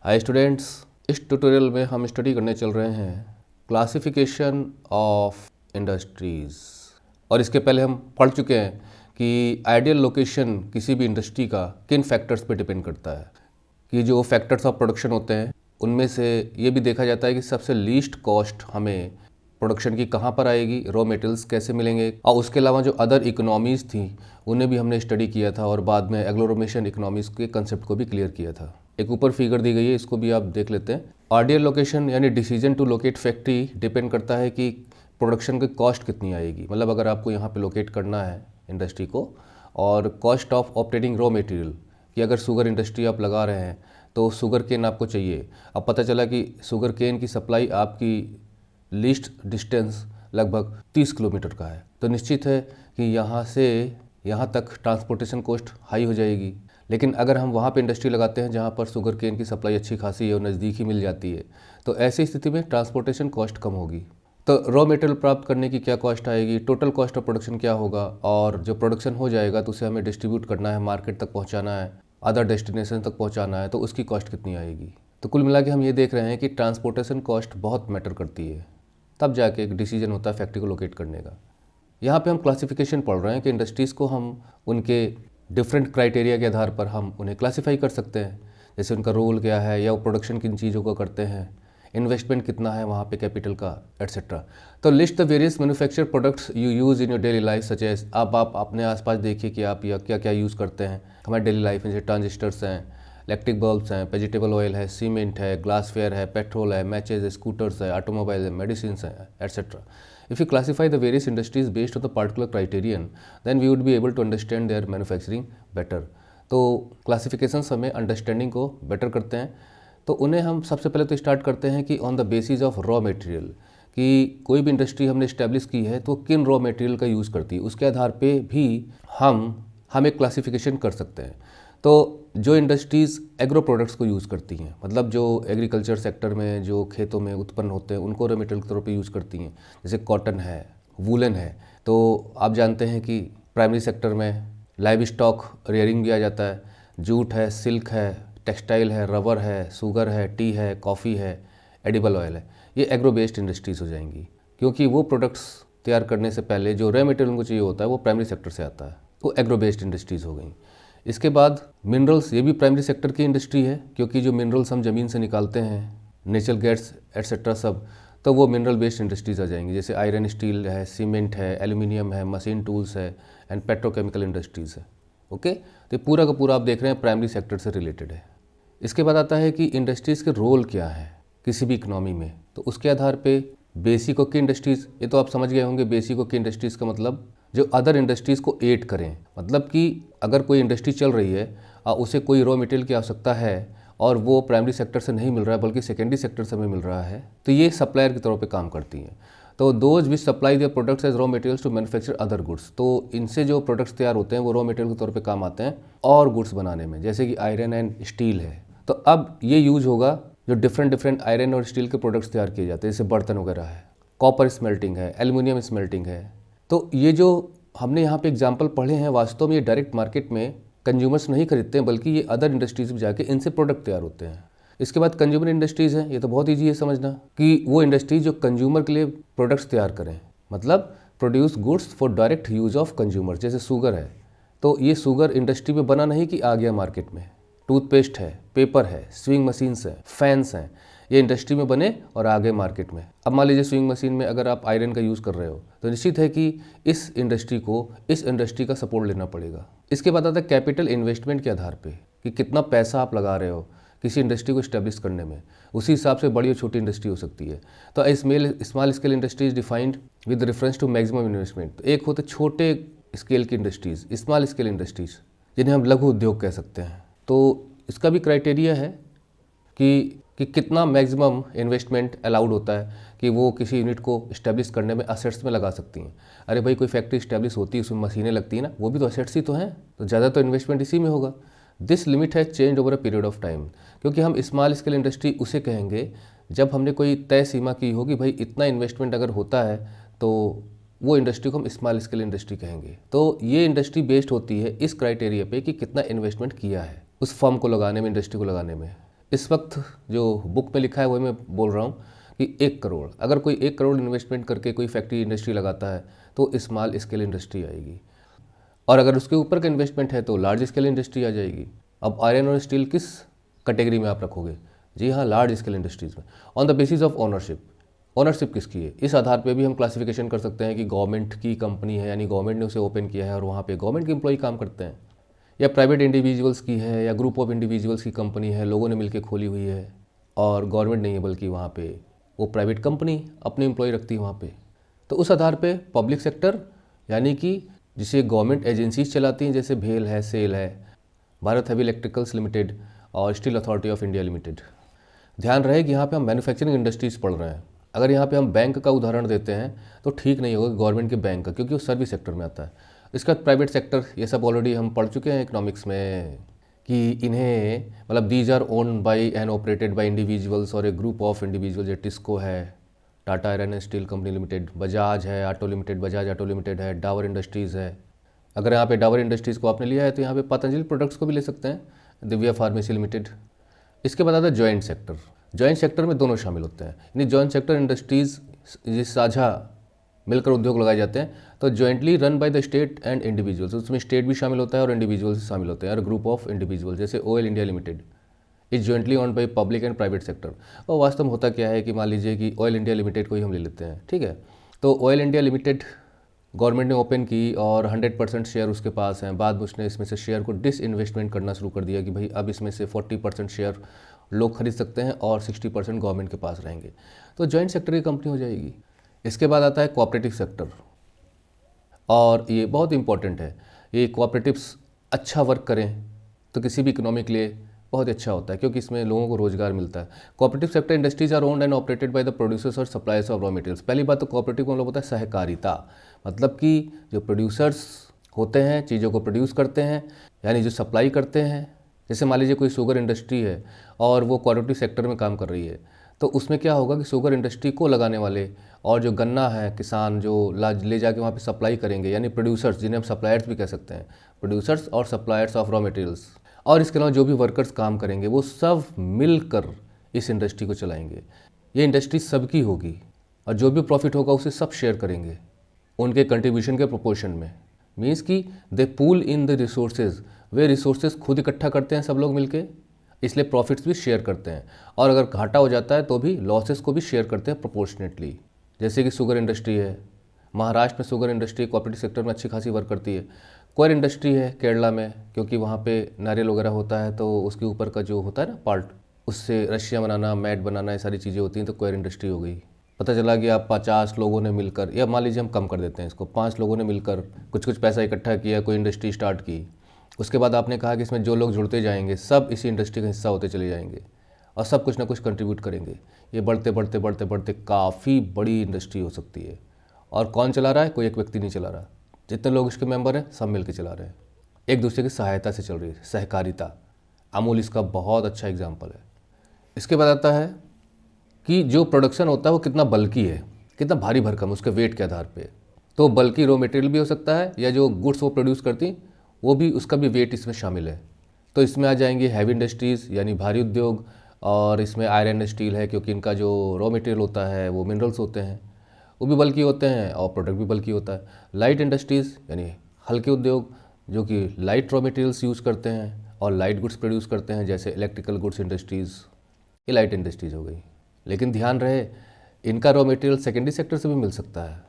Hi students, इस tutorial में हम स्टडी करने चल रहे हैं क्लासिफिकेशन ऑफ इंडस्ट्रीज़। और इसके पहले हम पढ़ चुके हैं कि आइडियल लोकेशन किसी भी इंडस्ट्री का किन फैक्टर्स पे डिपेंड करता है। कि जो फैक्टर्स ऑफ प्रोडक्शन होते हैं उनमें से ये भी देखा जाता है कि सबसे लीस्ट कॉस्ट हमें प्रोडक्शन की कहाँ पर आएगी, रॉ मटेरियल्स कैसे मिलेंगे, और उसके अलावा जो अदर इकोनॉमीज़ थी उन्हें भी हमने स्टडी किया था और बाद में एग्लोमेरेशन इकोनॉमीज़ के कंसेप्ट को भी क्लियर किया था। एक ऊपर फिगर दी गई है, इसको भी आप देख लेते हैं। आइडियल लोकेशन यानी decision to locate factory depend करता है कि प्रोडक्शन की कॉस्ट कितनी आएगी। मतलब अगर आपको यहाँ पे लोकेट करना है इंडस्ट्री को, और cost of operating raw material कि अगर शुगर इंडस्ट्री आप लगा रहे हैं तो शुगर केन आपको चाहिए। अब पता चला कि शुगर केन की सप्लाई आपकी लीस्ट डिस्टेंस लगभग 30 किलोमीटर का है, तो निश्चित है कि यहाँ से यहाँ तक ट्रांसपोर्टेशन कॉस्ट हाई हो जाएगी। लेकिन अगर हम वहाँ पे इंडस्ट्री लगाते हैं जहाँ पर शुगर केन की सप्लाई अच्छी खासी है और नज़दीक ही मिल जाती है, तो ऐसी स्थिति में ट्रांसपोर्टेशन कॉस्ट कम होगी। तो रॉ मटेरियल प्राप्त करने की क्या कॉस्ट आएगी, टोटल कॉस्ट ऑफ प्रोडक्शन क्या होगा, और जो प्रोडक्शन हो जाएगा तो उसे हमें डिस्ट्रीब्यूट करना है, मार्केट तक पहुँचाना है, अदर डेस्टिनेशन तक पहुँचाना है, तो उसकी कॉस्ट कितनी आएगी। तो कुल मिला के हम ये देख रहे हैं कि ट्रांसपोर्टेशन कॉस्ट बहुत मैटर करती है, तब जाके एक डिसीजन होता है फैक्ट्री को लोकेट करने का। यहाँ पे हम क्लासिफिकेशन पढ़ रहे हैं कि इंडस्ट्रीज़ को हम उनके डिफरेंट क्राइटेरिया के आधार पर हम उन्हें क्लासीफाई कर सकते हैं, जैसे उनका रोल क्या है या वो प्रोडक्शन किन चीज़ों को करते हैं, इन्वेस्टमेंट कितना है वहाँ पे कैपिटल का, एटसेट्रा। तो list the various manufacture products you use in your daily life such as. अब आप अपने आसपास देखिए कि आप या क्या क्या यूज़ करते हैं हमारे डेली लाइफ में, जैसे ट्रांजिस्टर्स हैं, इलेक्ट्रिक बल्ब्स हैं, वेजिटेबल ऑयल है, सीमेंट है, ग्लासवेयर है, पेट्रोल है, मैचेज है, स्कूटर्स है, ऑटोमोबाइल है, मेडिसिन है, etcetera. If you classify the various industries based on the particular criterion, then we would be able to understand their manufacturing better. तो classifications हमें अंडरस्टैंडिंग को बेटर करते हैं। तो उन्हें हम सबसे पहले तो स्टार्ट करते हैं कि on the basis of raw material, कि कोई भी इंडस्ट्री हमने इस्टेब्लिश की है तो किन रॉ मटेरियल का यूज़ करती है, उसके आधार पे भी हम एक क्लासिफिकेशन कर सकते हैं। तो जो इंडस्ट्रीज़ एग्रो प्रोडक्ट्स को यूज़ करती हैं, मतलब जो एग्रीकल्चर सेक्टर में जो खेतों में उत्पन्न होते हैं उनको रॉ मटेरियल के तौर पे यूज़ करती हैं, जैसे कॉटन है, वूलन है। तो आप जानते हैं कि प्राइमरी सेक्टर में लाइव स्टॉक रेयरिंग भी आ जाता है, जूट है, सिल्क है, टेक्सटाइल है, रबर है, शुगर है, टी है, कॉफ़ी है, एडिबल ऑयल है। ये एग्रो बेस्ड इंडस्ट्रीज़ हो जाएंगी, क्योंकि वो प्रोडक्ट्स तैयार करने से पहले जो रॉ मटेरियल उनको चाहिए होता है वो प्राइमरी सेक्टर से आता है, तो एग्रो बेस्ड इंडस्ट्रीज़ हो गई। इसके बाद मिनरल्स, ये भी प्राइमरी सेक्टर की इंडस्ट्री है, क्योंकि जो मिनरल्स हम ज़मीन से निकालते हैं, नेचुरल गैस एटसेट्रा सब, तो वो मिनरल बेस्ड इंडस्ट्रीज़ आ जाएंगी, जैसे आयरन स्टील है, सीमेंट है, एल्यूमिनियम है, मशीन टूल्स है, एंड पेट्रोकेमिकल इंडस्ट्रीज़ है। ओके, तो ये पूरा का पूरा आप देख रहे हैं प्राइमरी सेक्टर से रिलेटेड है। इसके बाद आता है कि इंडस्ट्रीज़ के रोल क्या है किसी भी इकनॉमी में, तो उसके आधार पे बेसिक की इंडस्ट्रीज़, ये तो आप समझ गए होंगे, बेसिक की इंडस्ट्रीज़ का मतलब जो अदर इंडस्ट्रीज़ को एड करें। मतलब कि अगर कोई इंडस्ट्री चल रही है और उसे कोई रॉ मटेरियल की आवश्यकता है और वो प्राइमरी सेक्टर से नहीं मिल रहा है बल्कि सेकेंडरी सेक्टर से हमें मिल रहा है, तो ये सप्लायर के तौर पे काम करती हैं। तो those which supply their products as raw materials to manufacture other goods, तो इनसे जो प्रोडक्ट्स तैयार होते हैं वो रॉ मटेरियल के तौर पे काम आते हैं और गुड्स बनाने में, जैसे कि आयरन एंड स्टील है। तो अब ये यूज होगा जो डिफरेंट आयरन और स्टील के प्रोडक्ट्स तैयार किए जाते हैं, जैसे बर्तन वगैरह है, कॉपर स्मेल्टिंग है, एल्युमिनियम स्मेल्टिंग है। तो ये जो हमने यहाँ पे एग्जाम्पल पढ़े हैं, वास्तव में ये डायरेक्ट मार्केट में कंज्यूमर्स नहीं खरीदते हैं, बल्कि ये अदर इंडस्ट्रीज में जाके इनसे प्रोडक्ट तैयार होते हैं। इसके बाद कंज्यूमर इंडस्ट्रीज़ हैं, ये तो बहुत ईजी है समझना, कि वो इंडस्ट्रीज जो कंज्यूमर के लिए प्रोडक्ट्स तैयार करें, मतलब produce goods for direct use of consumer. जैसे शुगर है, तो ये शुगर इंडस्ट्री में बना नहीं कि आ गया मार्केट में। टूथपेस्ट है, पेपर है, स्विंग मशीन्स हैं, फैंस हैं, ये इंडस्ट्री में बने और आ गए मार्केट में। अब मान लीजिए स्विंग मशीन में अगर आप आयरन का यूज़ कर रहे हो, तो निश्चित है कि इस इंडस्ट्री का सपोर्ट लेना पड़ेगा। इसके बाद आता है कैपिटल इन्वेस्टमेंट के आधार पे, कि कितना पैसा आप लगा रहे हो किसी इंडस्ट्री को इस्टेब्लिश करने में, उसी हिसाब से बड़ी और छोटी इंडस्ट्री हो सकती है। तो small scale industries defined with reference to maximum investment. तो एक होते छोटे स्केल की इंडस्ट्रीज, स्मॉल स्केल इंडस्ट्रीज, जिन्हें हम लघु उद्योग कह सकते हैं। तो इसका भी क्राइटेरिया है कि कितना मैक्सिमम इन्वेस्टमेंट अलाउड होता है कि वो किसी यूनिट को इस्टेब्लिश करने में असेट्स में लगा सकती हैं। अरे भाई, कोई फैक्ट्री इस्टेब्लिश होती है, उसमें मशीनें लगती हैं ना, वो भी तो असेट्स ही तो हैं, तो ज़्यादा तो इन्वेस्टमेंट इसी में होगा। This limit has change over a period of time, क्योंकि हम स्मॉल स्केल इंडस्ट्री उसे कहेंगे जब हमने कोई तय सीमा की होगी, भाई इतना इन्वेस्टमेंट अगर होता है तो वो इंडस्ट्री को हम स्मॉल स्केल इंडस्ट्री कहेंगे। तो ये इंडस्ट्री बेस्ड होती है इस क्राइटेरिया पे कि कितना इन्वेस्टमेंट किया है उस फर्म को लगाने में, इंडस्ट्री को लगाने में। इस वक्त जो बुक में लिखा है वही मैं बोल रहा हूँ कि 1 करोड़, अगर कोई 1 करोड़ इन्वेस्टमेंट करके कोई फैक्ट्री इंडस्ट्री लगाता है तो स्मॉल स्केल इंडस्ट्री आएगी, और अगर उसके ऊपर का इन्वेस्टमेंट है तो लार्ज स्केल इंडस्ट्री आ जाएगी। अब आयरन और स्टील किस कैटेगरी में आप रखोगे? जी हाँ, लार्ज स्केल इंडस्ट्रीज़ में। On the basis of ownership, ownership किसकी है, इस आधार पे भी हम क्लासिफिकेशन कर सकते हैं कि गवर्नमेंट की कंपनी है, यानी गवर्नमेंट ने उसे ओपन किया है और वहाँ पे गवर्नमेंट के एम्प्लॉय काम करते हैं, या प्राइवेट इंडिविजुअल्स की है, या ग्रुप ऑफ इंडिविजुअल्स की कंपनी है, लोगों ने मिलकर खोली हुई है और गवर्नमेंट नहीं है बल्कि वहाँ पे वो प्राइवेट कंपनी अपने एम्प्लॉय रखती है वहाँ पे। तो उस आधार पे पब्लिक सेक्टर, यानी कि जिसे गवर्नमेंट एजेंसीज चलाती हैं, जैसे भेल है, सेल है, भारत हैवी इलेक्ट्रिकल्स लिमिटेड और steel authority of India limited. ध्यान रहे कि यहाँ पे हम मैन्युफैक्चरिंग इंडस्ट्रीज़ पढ़ रहे हैं। अगर यहाँ पे हम बैंक का उदाहरण देते हैं तो ठीक नहीं होगा गवर्नमेंट के बैंक का, क्योंकि वो सर्विस सेक्टर में आता है। इसका प्राइवेट सेक्टर, ये सब ऑलरेडी हम पढ़ चुके हैं इकोनॉमिक्स में कि इन्हें मतलब these are owned by and operated by individuals और a group of individuals. TISCO है, Tata iron and steel company limited, Bajaj है, auto limited, Bajaj auto limited है, डाबर इंडस्ट्रीज़ है। अगर यहाँ पे डाबर इंडस्ट्रीज़ को आपने लिया है तो यहाँ पे पतंजलि प्रोडक्ट्स को भी ले सकते हैं, दिव्या फार्मेसी लिमिटेड। इसके बाद आता है जॉइंट सेक्टर। जॉइंट सेक्टर में दोनों शामिल होते हैं, यानी जॉइंट सेक्टर इंडस्ट्रीज़ जिस साझा मिलकर उद्योग लगाए जाते हैं तो jointly run by the state and individuals. उसमें स्टेट भी शामिल होता है और इंडिविजुअल्स शामिल होते हैं, और ग्रुप ऑफ इंडिविजुअल्स, जैसे oil India limited is jointly on by public and private sector. और वास्तव में होता क्या है कि मान लीजिए कि ऑयल इंडिया लिमिटेड को ही हम ले लेते हैं, ठीक है। तो ऑयल इंडिया लिमिटेड गवर्नमेंट ने ओपन की और 100% शेयर उसके पास हैं। बाद में उसने इसमें से शेयर को डिसइन्वेस्टमेंट करना शुरू कर दिया कि भाई अब इसमें से 40% शेयर लोग खरीद सकते हैं और 60% गवर्नमेंट के पास रहेंगे। तो जॉइंट सेक्टर की कंपनी हो जाएगी। इसके बाद आता है कोऑपरेटिव सेक्टर, और ये बहुत इंपॉर्टेंट है। ये कोऑपरेटिव्स अच्छा वर्क करें तो किसी भी इकोनॉमी के लिए बहुत अच्छा होता है, क्योंकि इसमें लोगों को रोजगार मिलता है। Cooperative sector industries are owned and operated by the producers और सप्लायर्स ऑफ रॉ मटेरियल्स। पहली बात तो कोऑपरेटिव का मतलब होता है सहकारिता, मतलब कि जो प्रोड्यूसर्स होते हैं, चीज़ों को प्रोड्यूस करते हैं, यानी जो सप्लाई करते हैं। जैसे मान लीजिए कोई शुगर इंडस्ट्री है और वो कोऑपरेटिव सेक्टर में काम कर रही है, तो उसमें क्या होगा कि शुगर इंडस्ट्री को लगाने वाले और जो गन्ना है किसान जो ले जाके वहाँ पे सप्लाई करेंगे, यानी प्रोड्यूसर्स, जिन्हें हम सप्लायर्स भी कह सकते हैं, प्रोड्यूसर्स और सप्लायर्स ऑफ रॉ मटेरियल्स, और इसके अलावा जो भी वर्कर्स काम करेंगे वो सब मिलकर इस इंडस्ट्री को चलाएंगे। ये इंडस्ट्री सबकी होगी और जो भी प्रॉफिट होगा उसे सब शेयर करेंगे उनके कंट्रीब्यूशन के प्रोपोर्शन में। मीन्स कि they pool in the resources, वे रिसोर्सेज खुद इकट्ठा करते हैं सब लोग मिलके, इसलिए प्रॉफिट्स भी शेयर करते हैं, और अगर घाटा हो जाता है तो भी लॉसेस को भी शेयर करते हैं प्रोपोर्शनेटली। जैसे कि शुगर इंडस्ट्री है, महाराष्ट्र में शुगर इंडस्ट्री कोऑपरेटिव सेक्टर में अच्छी खासी वर्क करती है। कोयर इंडस्ट्री है केरला में, क्योंकि वहाँ पे नारियल वगैरह होता है तो उसके ऊपर का जो होता है ना पार्ट, उससे रस्सियाँ बनाना, मैट बनाना, ये सारी चीज़ें होती हैं, तो कोयर इंडस्ट्री हो गई। पता चला कि आप 50 लोगों ने मिलकर, या मान लीजिए हम कम कर देते हैं इसको, 5 लोगों ने मिलकर कुछ पैसा इकट्ठा किया, कोई इंडस्ट्री स्टार्ट की। उसके बाद आपने कहा कि इसमें जो लोग जुड़ते जाएंगे सब इसी इंडस्ट्री का हिस्सा होते चले जाएंगे और सब कुछ ना कुछ कंट्रीब्यूट करेंगे। ये बढ़ते बढ़ते बढ़ते बढ़ते काफ़ी बड़ी इंडस्ट्री हो सकती है। और कौन चला रहा है? कोई एक व्यक्ति नहीं चला रहा, जितने लोग इसके मेंबर हैं सब मिलकर चला रहे हैं, एक दूसरे की सहायता से चल रही है, सहकारिता। अमूल इसका बहुत अच्छा एग्जाम्पल है। इसके बाद आता है कि जो प्रोडक्शन होता है वो कितना बल्कि है, कितना भारी भरकम, उसके वेट के आधार पे। तो बल्कि रॉ मटेरियल भी हो सकता है, या जो गुड्स वो प्रोड्यूस करती वो भी, उसका भी वेट इसमें शामिल है। तो इसमें आ जाएंगे हैवी इंडस्ट्रीज़ यानी भारी उद्योग, और इसमें आयरन एंड स्टील है, क्योंकि इनका जो रॉ मटेरियल होता है वो मिनरल्स होते हैं, वो भी बल्कि होते हैं और प्रोडक्ट भी बल्कि होता है। लाइट इंडस्ट्रीज़ यानी हल्के उद्योग, जो कि लाइट रॉ मटेरियल्स यूज़ करते हैं और लाइट गुड्स प्रोड्यूस करते हैं, जैसे इलेक्ट्रिकल गुड्स इंडस्ट्रीज़, ये लाइट इंडस्ट्रीज़ हो गई। लेकिन ध्यान रहे, इनका रॉ मटेरियल सेकेंडरी सेक्टर से भी मिल सकता है।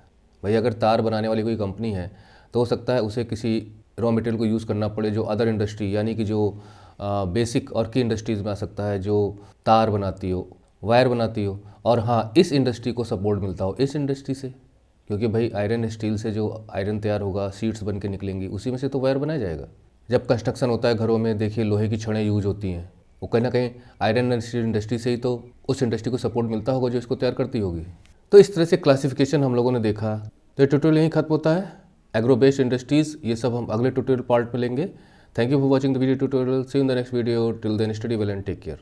भाई अगर तार बनाने वाली कोई कंपनी है तो हो सकता है उसे किसी रॉ मटेरियल को यूज़ करना पड़े जो अदर इंडस्ट्री, यानी कि जो बेसिक और की इंडस्ट्रीज़ में आ सकता है, जो तार बनाती हो, वायर बनाती हो, और हाँ इस इंडस्ट्री को सपोर्ट मिलता हो इस इंडस्ट्री से, क्योंकि भाई आयरन स्टील से जो आयरन तैयार होगा, सीड्स बन के निकलेंगी, उसी में से तो वायर बनाया जाएगा। जब कंस्ट्रक्शन होता है घरों में, देखिए लोहे की छड़ें यूज होती हैं, वो कहीं ना कहीं आयरन एंड स्टील इंडस्ट्री से ही तो उस इंडस्ट्री को सपोर्ट मिलता होगा जो इसको तैयार करती होगी। तो इस तरह से क्लासिफिकेशन हम लोगों ने देखा। तो ये ट्यूटोरियल यहीं खत्म होता है। एग्रो बेस्ड इंडस्ट्रीज़, ये सब हम अगले ट्यूटोरियल पार्ट में लेंगे। Thank you for watching the video tutorial. See you in the next video. Till then study well and take care.